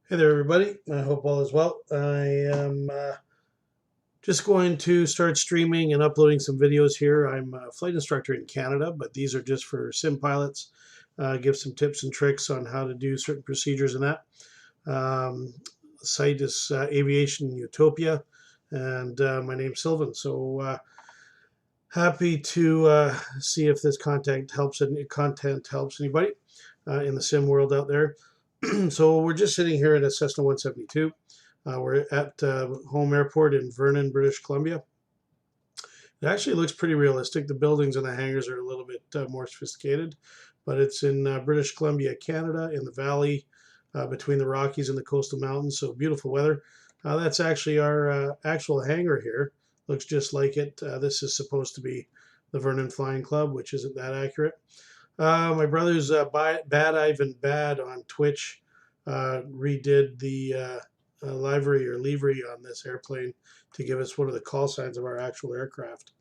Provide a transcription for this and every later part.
Hey there, everybody. I hope all is well. I am just going to start streaming and uploading some videos here. I'm a flight instructor in Canada, but these are just for sim pilots. Give some tips and tricks on how to do certain procedures and that. The site is Aviation Utopia, and my name's Sylvan. So happy to see if this content helps anybody in the sim world out there. So we're just sitting here at a Cessna 172. We're at home airport in Vernon, British Columbia. It actually looks pretty realistic. The buildings and the hangars are a little bit more sophisticated, but it's in British Columbia, Canada, in the valley between the Rockies and the coastal mountains. So beautiful weather. That's actually our actual hangar here. Looks just like it. This is supposed to be the Vernon Flying Club, which isn't that accurate. My brother's Bad Ivan Bad on Twitch redid the livery or livery on this airplane to give us one of the call signs of our actual aircraft.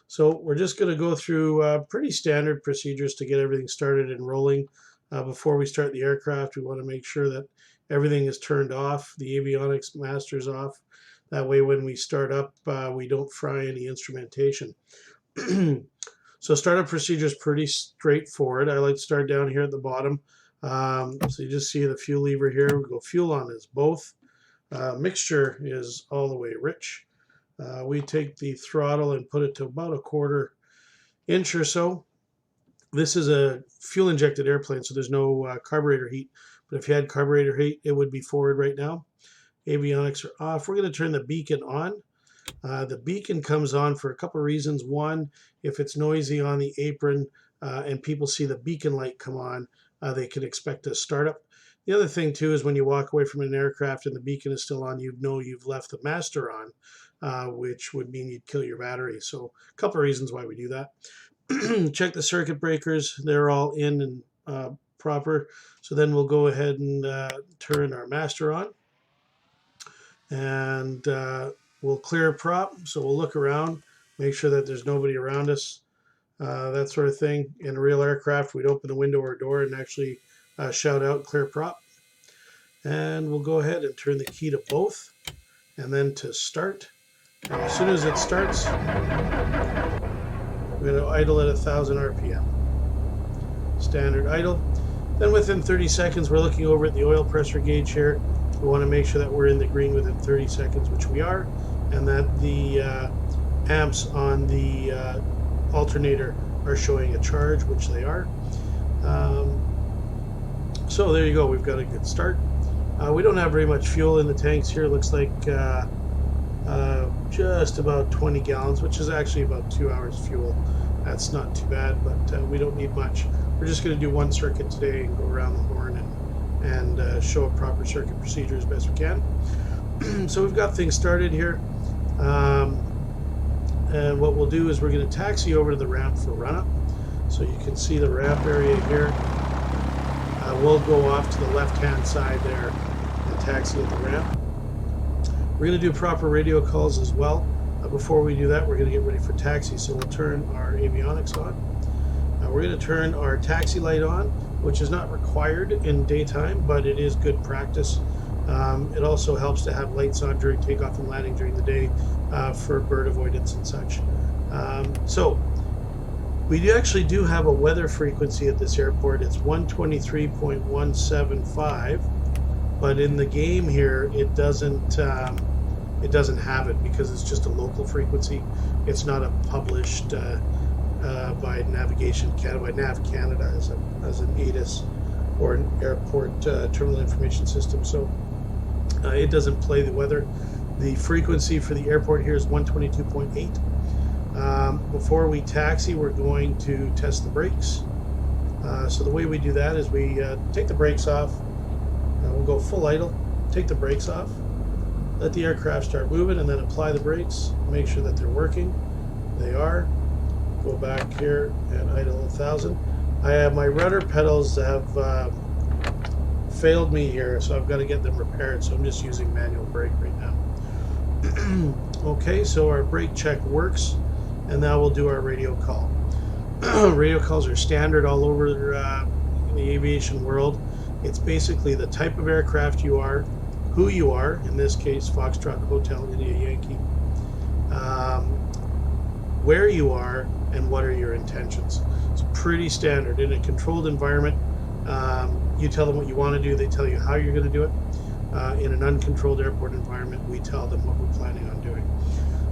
So we're just going to go through pretty standard procedures to get everything started and rolling. Before we start the aircraft, we want to make sure that everything is turned off, the avionics master's off. That way when we start up, we don't fry any instrumentation. So startup procedure is pretty straightforward. I like to start down here at the bottom. So you just see the fuel lever here. We go fuel on is both. Mixture is all the way rich. We take the throttle and put it to about a 1/4 inch or so. This is a fuel injected airplane, so there's no carburetor heat. But if you had carburetor heat, it would be forward right now. Avionics are off. We're going to turn the beacon on. The beacon comes on for a couple of reasons. One, if it's noisy on the apron and people see the beacon light come on, they can expect a startup. The other thing too is when you walk away from an aircraft and the beacon is still on, you'd know you've left the master on, which would mean you'd kill your battery. So a couple of reasons why we do that. Check the circuit breakers. They're all in and proper. So then we'll go ahead and turn our master on. And we'll clear prop. So we'll look around, make sure that there's nobody around us, that sort of thing. In a real aircraft, we'd open the window or door and actually shout out clear prop. And we'll go ahead and turn the key to both and then to start. And as soon as it starts, we're going to idle at 1,000 RPM. Standard idle. Then within 30 seconds, we're looking over at the oil pressure gauge here. We want to make sure that we're in the green within 30 seconds, which we are, and that the amps on the alternator are showing a charge, which they are. So there you go. We've got a good start. We don't have very much fuel in the tanks here. It looks like just about 20 gallons, which is actually about 2 hours fuel. That's not too bad, but we don't need much. We're just going to do one circuit today and go around the horn and show a proper circuit procedure as best we can. So we've got things started here. And what we'll do is we're going to taxi over to the ramp for run-up. So you can see the ramp area here. We'll go off to the left-hand side there and taxi at the ramp. We're going to do proper radio calls as well. Before we do that, we're going to get ready for taxi. So we'll turn our avionics on. We're going to turn our taxi light on, which is not required in daytime, but it is good practice. It also helps to have lights on during takeoff and landing during the day for bird avoidance and such. So we actually do have a weather frequency at this airport. It's 123.175, but in the game here, it doesn't have it because it's just a local frequency. It's not a published by Navigation Canada, by Nav Canada as an ATIS or an airport terminal information system. So it doesn't play the weather. The frequency for the airport here is 122.8. Before we taxi, we're going to test the brakes. So the way we do that is we take the brakes off. We'll go full idle, take the brakes off, let the aircraft start moving, and then apply the brakes. Make sure that they're working. They are. Go back here and idle 1,000. I have my rudder pedals have failed me here, so I've got to get them repaired. So I'm just using manual brake right now. Okay, so our brake check works, and now we'll do our radio call. Radio calls are standard all over the aviation world. It's basically the type of aircraft you are, who you are, in this case Foxtrot Hotel India Yankee, where you are, and what are your intentions. It's pretty standard. In a controlled environment, you tell them what you want to do, they tell you how you're going to do it. In an uncontrolled airport environment, we tell them what we're planning on doing.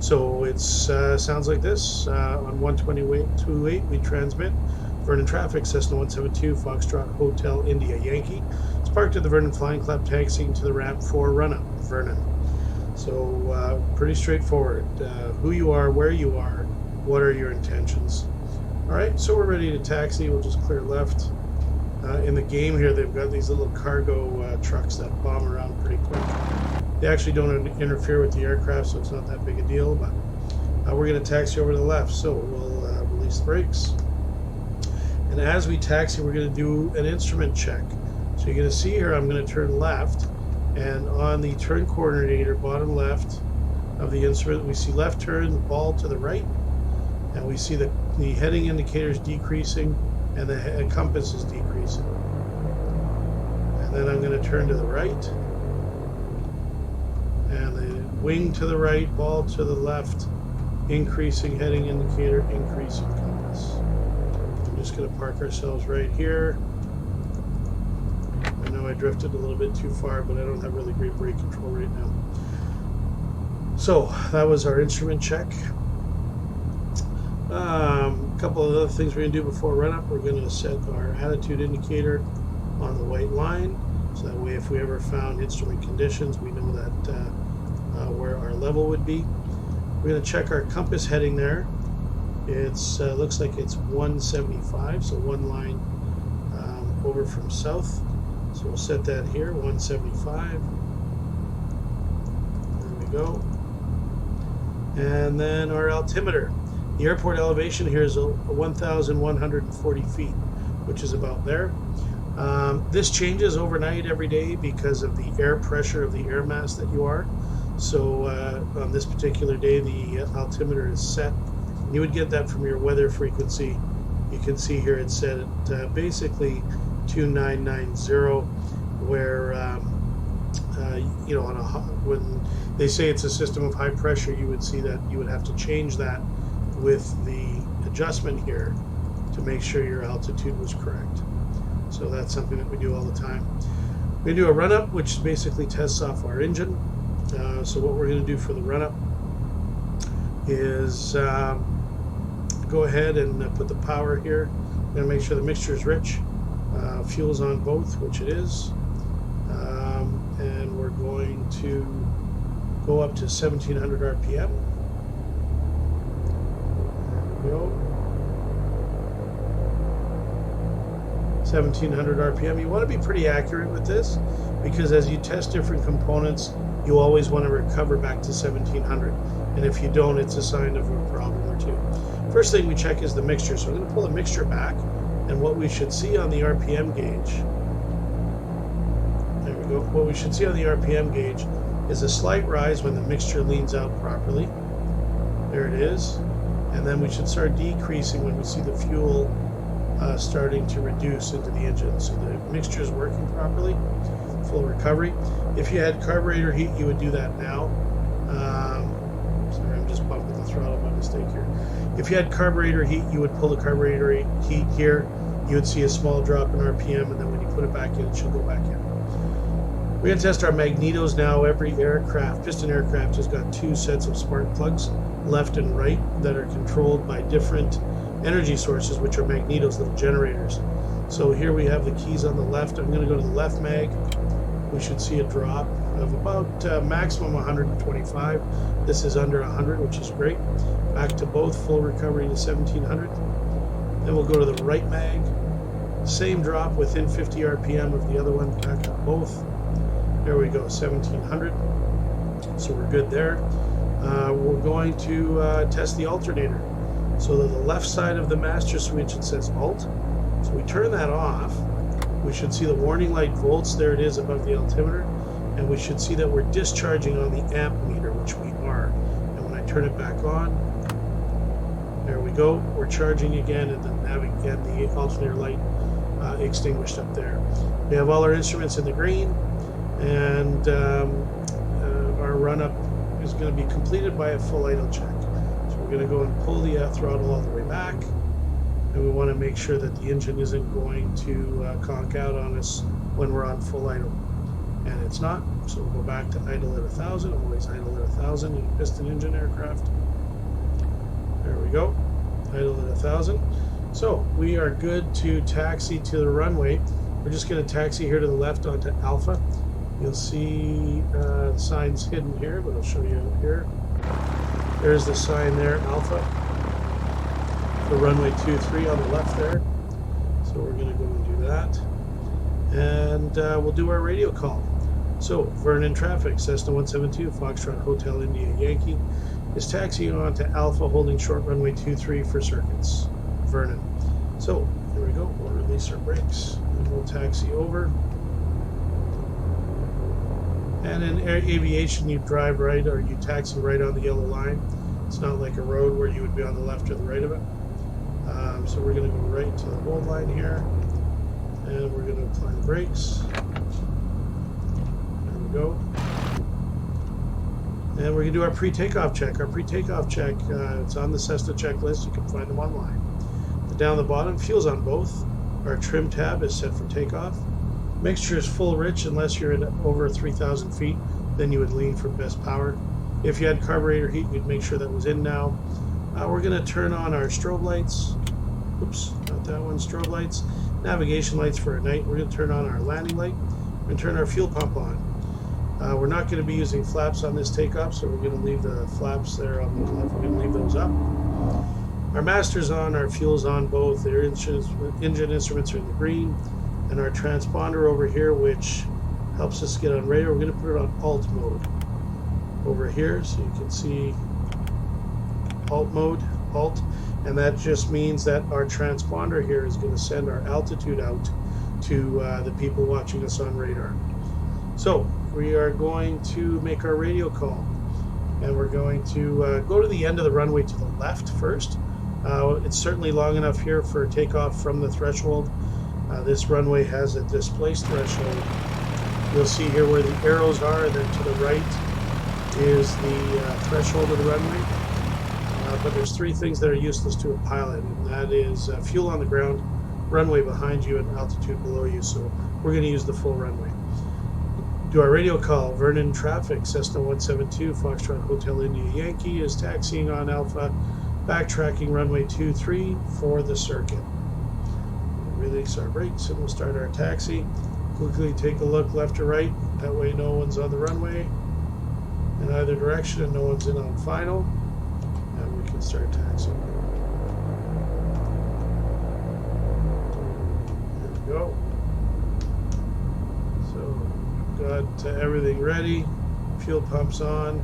So it sounds like this. On 128 we transmit Vernon traffic, Cessna 172, Foxtrot Hotel India Yankee. It's parked at the Vernon Flying Club, taxiing to the ramp for run-up, Vernon. So pretty straightforward. Who you are, where you are, what are your intentions. All right, so we're ready to taxi. We'll just clear left. In the game here, they've got these little cargo trucks that bomb around pretty quick. They actually don't interfere with the aircraft, so it's not that big a deal, but we're going to taxi over to the left. So we'll release the brakes. And as we taxi, we're going to do an instrument check. So you're going to see here, I'm going to turn left, and on the turn coordinator, bottom left of the instrument, we see left turn, the ball to the right, and we see the heading indicators decreasing, and the compass is decreasing. And then I'm going to turn to the right, and the wing to the right, ball to the left, increasing heading indicator, increasing compass. I'm just going to park ourselves right here. I know I drifted a little bit too far, but I don't have really great brake control right now. So that was our instrument check. A couple of other things we're going to do before run-up. We're going to set our attitude indicator on the white line, so that way if we ever found instrument conditions, we know that where our level would be. We're going to check our compass heading there. It's looks like it's 175, so one line over from south. So we'll set that here, 175. There we go. And then our altimeter. The airport elevation here is 1,140 feet, which is about there. This changes overnight every day because of the air pressure of the air mass that you are. So on this particular day, the altimeter is set. You would get that from your weather frequency. You can see here it's set at basically 2990, where you know, when they say it's a system of high pressure, you would see that you would have to change that with the adjustment here to make sure your altitude was correct. So that's something that we do all the time. We do a run-up, which basically tests off our engine. So what we're going to do for the run-up is go ahead and put the power here. We're going to make sure the mixture is rich. Fuel's on both, which it is. And we're going to go up to 1700 RPM. There we go. 1700 RPM. You want to be pretty accurate with this, because as you test different components, you always want to recover back to 1700. And if you don't, it's a sign of a problem or two. First thing we check is the mixture. So I'm going to pull the mixture back, and what we should see on the RPM gauge, there we go, what we should see on the RPM gauge is a slight rise when the mixture leans out properly. There it is. And then we should start decreasing when we see the fuel starting to reduce into the engine. So the mixture is working properly, full recovery. If you had carburetor heat, you would do that now. Sorry, I'm just bumping the throttle by mistake here. If you had carburetor heat, you would pull the carburetor heat here. You would see a small drop in RPM, and then when you put it back in, it should go back in. We're going to test our magnetos now. Every aircraft, just an aircraft, has got two sets of spark plugs, left and right, that are controlled by different energy sources, which are magnetos, little generators. So here we have the keys on the left. I'm going to go to the left mag. We should see a drop of about maximum 125. This is under 100, which is great. Back to both, full recovery to 1700. Then we'll go to the right mag. Same drop within 50 RPM of the other one. Back to both. There we go, 1700. So we're good there. We're going to test the alternator. So to the left side of the master switch, it says alt. So we turn that off. We should see the warning light volts. There it is above the altimeter. And we should see that we're discharging on the amp meter, which we are. And when I turn it back on, there we go. We're charging again, and then having again the alternator light extinguished up there. We have all our instruments in the green, and our run-up is going to be completed by a full idle check. So we're going to go and pull the throttle all the way back, and we want to make sure that the engine isn't going to conk out on us when we're on full idle. And it's not, so we'll go back to idle at 1,000. Always idle at 1,000 in a piston engine aircraft. There we go, idle at 1,000. So we are good to taxi to the runway. We're just going to taxi here to the left onto Alpha. You'll see the sign's hidden here, but I'll show you here. There's the sign there, Alpha. The runway 23 on the left there. So we're going to go and do that. And we'll do our radio call. So, Vernon traffic, Cessna 172, Foxtrot Hotel India Yankee, is taxiing on to Alpha, holding short runway 23 for circuits. Vernon. So, here we go. We'll release our brakes, and we'll taxi over. And in aviation, you drive right, or you taxi right on the yellow line. It's not like a road where you would be on the left or the right of it. So we're going to go right to the hold line here, and we're going to apply the brakes. Go. And we're going to do our pre-takeoff check. Our pre-takeoff check, it's on the Cessna checklist. You can find them online. Down the bottom, fuel's on both. Our trim tab is set for takeoff. Mixture is full rich unless you're at over 3,000 feet. Then you would lean for best power. If you had carburetor heat, you'd make sure that was in now. We're going to turn on our strobe lights. Oops, not that one. Strobe lights. Navigation lights for at night. We're going to turn on our landing light. We're going to turn our fuel pump on. We're not going to be using flaps on this takeoff, so we're going to leave the flaps there on the left. We're going to leave those up. Our master's on, our fuel's on both. Their engine instruments are in the green, and our transponder over here, which helps us get on radar, we're going to put it on alt mode over here, so you can see alt mode, alt, and that just means that our transponder here is going to send our altitude out to the people watching us on radar. So we are going to make our radio call, and we're going to go to the end of the runway to the left first. It's certainly long enough here for takeoff from the threshold. This runway has a displaced threshold. You'll see here where the arrows are, and then to the right is the threshold of the runway. But there's three things that are useless to a pilot, and that is fuel on the ground, runway behind you, and altitude below you. So we're going to use the full runway. Do our radio call. Vernon traffic, Cessna 172, Foxtrot Hotel India Yankee is taxiing on Alpha, backtracking runway 23 for the circuit. We'll release our brakes and we'll start our taxi. Quickly take a look left to right. That way no one's on the runway in either direction and no one's in on final. And we can start taxiing. There we go. Got everything ready. Fuel pump's on.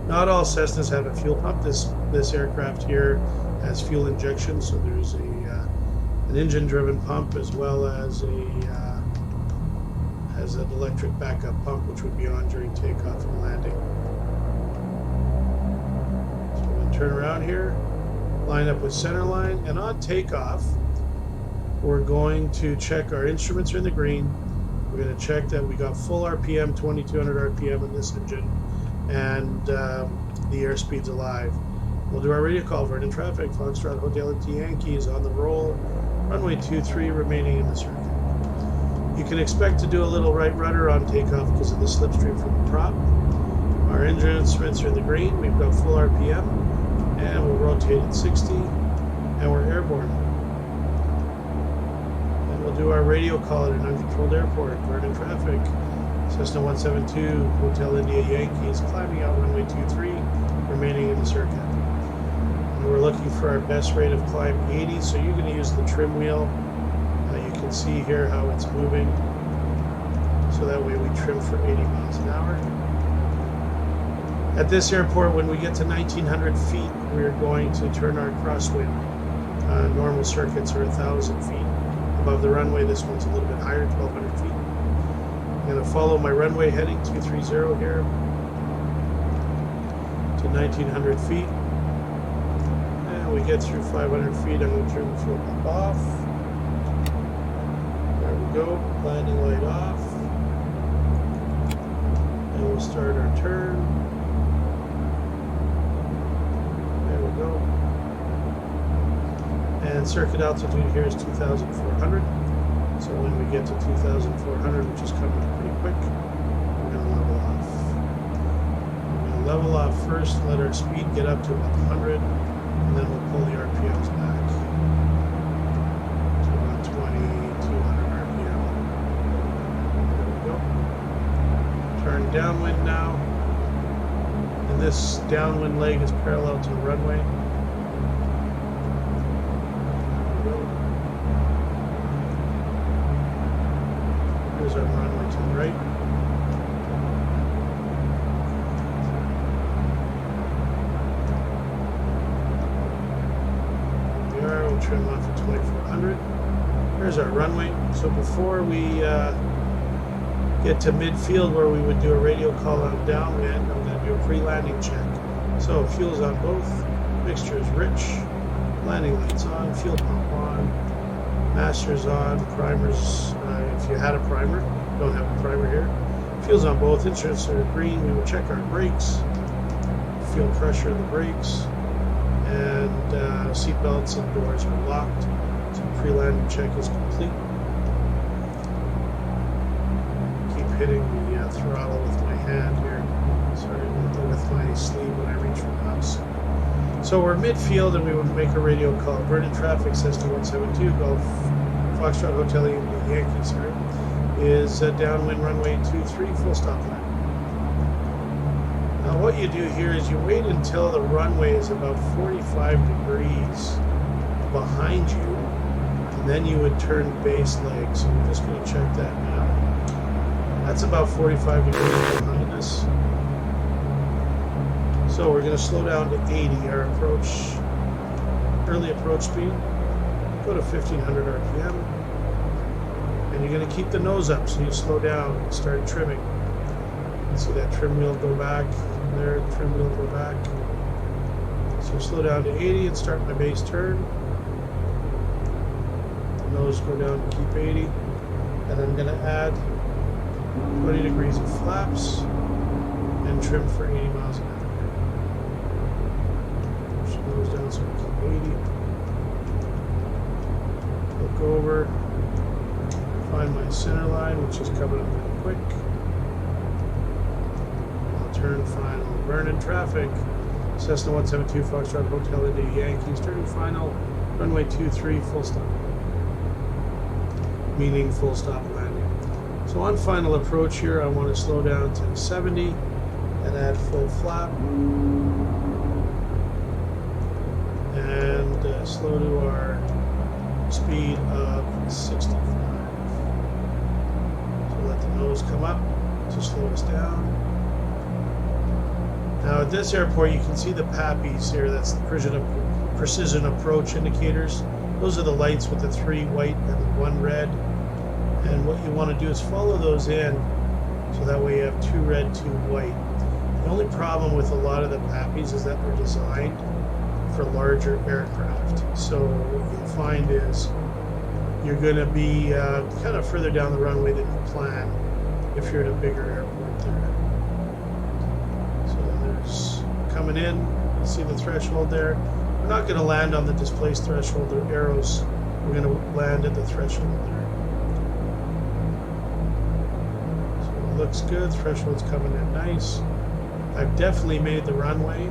Not all Cessnas have a fuel pump. This aircraft here has fuel injection, so there's an engine-driven pump as well as an electric backup pump, which would be on during takeoff and landing. So we're going to turn around here, line up with center line, and on takeoff, we're going to check our instruments are in the green. We're going to check that we got full RPM, 2200 RPM in this engine, and the airspeed's alive. We'll do our radio call. Vernon traffic, Foxtrot Hotel India Yankee is on the roll. Runway 23 remaining in the circuit. You can expect to do a little right rudder on takeoff because of the slipstream from the prop. Our engine instruments are in the green. We've got full RPM, and we'll rotate at 60, and we're airborne. We'll do our radio call at an uncontrolled airport. Vernon traffic, Cessna 172, Hotel India Yankee is climbing out runway 23, remaining in the circuit. And we're looking for our best rate of climb 80, so you're going to use the trim wheel. You can see here how it's moving, so that way we trim for 80 miles an hour. At this airport, when we get to 1,900 feet, we're going to turn our crosswind. Normal circuits are 1,000 feet. Above the runway, this one's a little bit higher, 1,200 feet. I'm going to follow my runway heading 230 here to 1,900 feet. And we get through 500 feet, I'm going to turn the fuel pump off. There we go. Landing light off. And we'll start our turn. There we go. And circuit altitude here is 2,400. So when we get to 2,400, which is coming pretty quick, we're going to level off. We're going to level off first, let our speed get up to 100, and then we'll pull the RPMs back to 120, 200 RPM. There we go. Turn downwind now. And this downwind leg is parallel to the runway. Here's our runway to the right. There we are. We'll trim off at 2,400. Here's our runway. So before we get to midfield where we would do a radio call on downwind, I'm going to do a pre-landing check. So fuel's on both. Mixture is rich. Landing lights on. Fuel pump on. Master's on, primers, if you had a primer, don't have a primer here. Fuel's on both, instruments are green. We will check our brakes, fuel pressure of the brakes, and seat belts and doors are locked. So pre-landing check is complete. Keep hitting the throttle with my hand here. Sorry, with my sleeve when I reach for the house. So we're midfield and we would make a radio call. Vernon traffic, Cessna 172, Golf Foxtrot Hotel Yankee, sorry, is downwind runway 23, full stop line. Now what you do here is you wait until the runway is about 45 degrees behind you, and then you would turn base leg. So I'm just going to check that now. That's about 45 degrees behind us. So we're going to slow down to 80, our early approach speed. Go to 1,500 RPM. And you're going to keep the nose up, so you slow down and start trimming. You see that trim wheel go back, there, the trim wheel go back. So slow down to 80 and start my base turn. The nose go down to keep 80. And I'm going to add 20 degrees of flaps and trim for 80 miles an hour. Goes down so we keep 80. Look over, find my center line, which is coming up pretty quick. I'll turn final. Vernon traffic, Cessna 172, Foxtrot Hotel India Yankees, turning final, runway 23, full stop. Meaning full stop landing. So on final approach here, I want to slow down to 70 and add full flap. And slow to our speed of 65. So let the nose come up to slow us down. Now at this airport you can see the PAPIs here, that's the precision approach indicators. Those are the lights with the 3 white and the 1 red. And what you want to do is follow those in, so that way you have 2 red, 2 white. The only problem with a lot of the PAPIs is that they're designed for larger aircraft. So what you'll find is you're going to be kind of further down the runway than you plan if you're at a bigger airport there. So there's coming in, you see the threshold there. We're not going to land on the displaced threshold or arrows. We're going to land at the threshold there. So it looks good. Threshold's coming in nice. I've definitely made the runway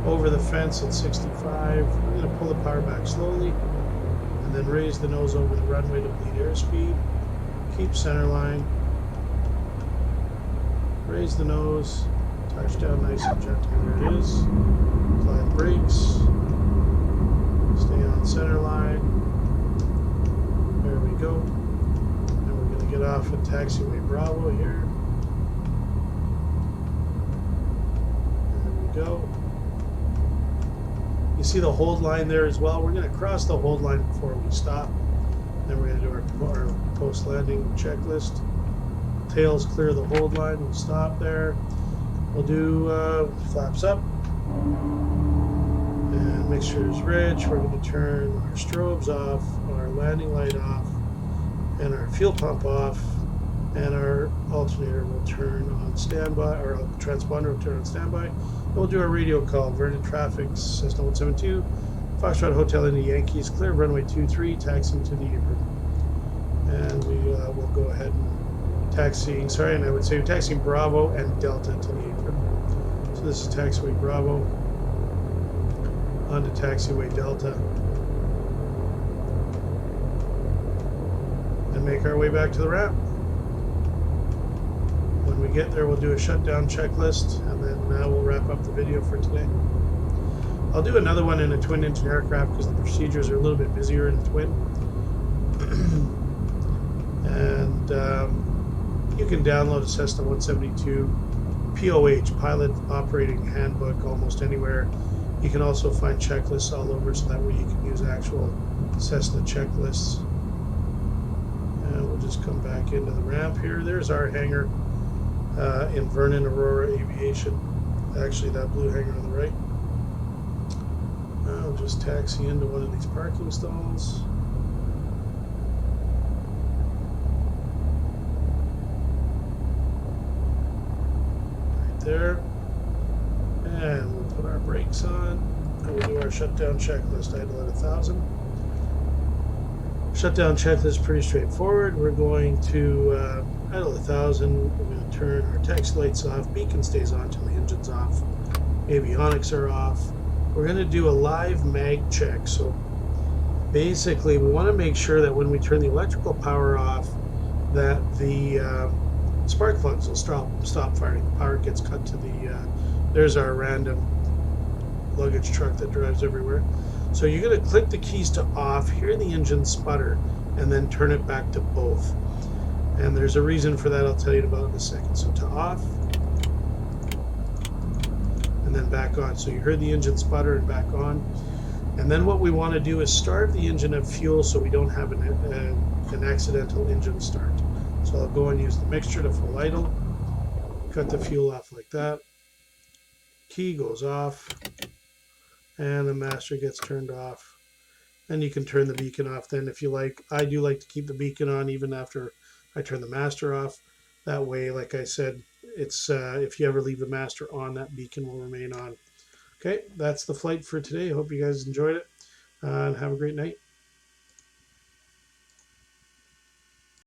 over the fence at 65. We're going to pull the power back slowly and then raise the nose over the runway to bleed airspeed. Keep center line. Raise the nose. Touch down nice and gentle. There it is. Apply the brakes. Stay on center line. There we go. And we're going to get off at taxiway Bravo here. There we go. You see the hold line there as well. We're going to cross the hold line before we stop. Then we're going to do our post-landing checklist. Tails clear the hold line. We'll stop there. We'll do flaps up. And mixture is rich. We're going to turn our strobes off, our landing light off, and our fuel pump off, and our alternator will turn on standby, or our transponder will turn on standby. And we'll do our radio call. Vernon traffic, Cessna 172, Foxtrot Hotel India Yankees, clear runway 23, taxiing to the apron. And we will go ahead and taxiing, and I would say taxiing Bravo and Delta to the apron. So this is taxiway Bravo onto taxiway Delta, and make our way back to the ramp. When we get there, we'll do a shutdown checklist, and then we'll wrap up the video for today. I'll do another one in a twin engine aircraft because the procedures are a little bit busier in the twin. And you can download a Cessna 172 POH, Pilot Operating Handbook, almost anywhere. You can also find checklists all over, so that way you can use actual Cessna checklists. And we'll just come back into the ramp here. There's our hangar in Vernon Aurora Aviation. Actually, that blue hangar on the right. I'll just taxi into one of these parking stalls. Right there. And we'll put our brakes on, and we'll do our shutdown checklist. Idle at 1,000. Shutdown checklist is pretty straightforward. We're going to idle 1,000. We're going to turn our taxi lights off. Beacon stays on until the engine's off. Avionics are off. We're going to do a live mag check. So basically, we want to make sure that when we turn the electrical power off, that the spark plugs will stop firing. The power gets cut to the there's our random luggage truck that drives everywhere. So you're going to click the keys to off, hear the engine sputter, and then turn it back to both. And there's a reason for that I'll tell you about in a second. So to off, and then back on. So you heard the engine sputter and back on. And then what we want to do is starve the engine of fuel so we don't have an accidental engine start. So I'll go and use the mixture to full idle, cut the fuel off like that. Key goes off, and the master gets turned off. And you can turn the beacon off then if you like. I do like to keep the beacon on even after I turn the master off. That way, like I said, it's if you ever leave the master on, that beacon will remain on. Okay, that's the flight for today. I hope you guys enjoyed it, and have a great night.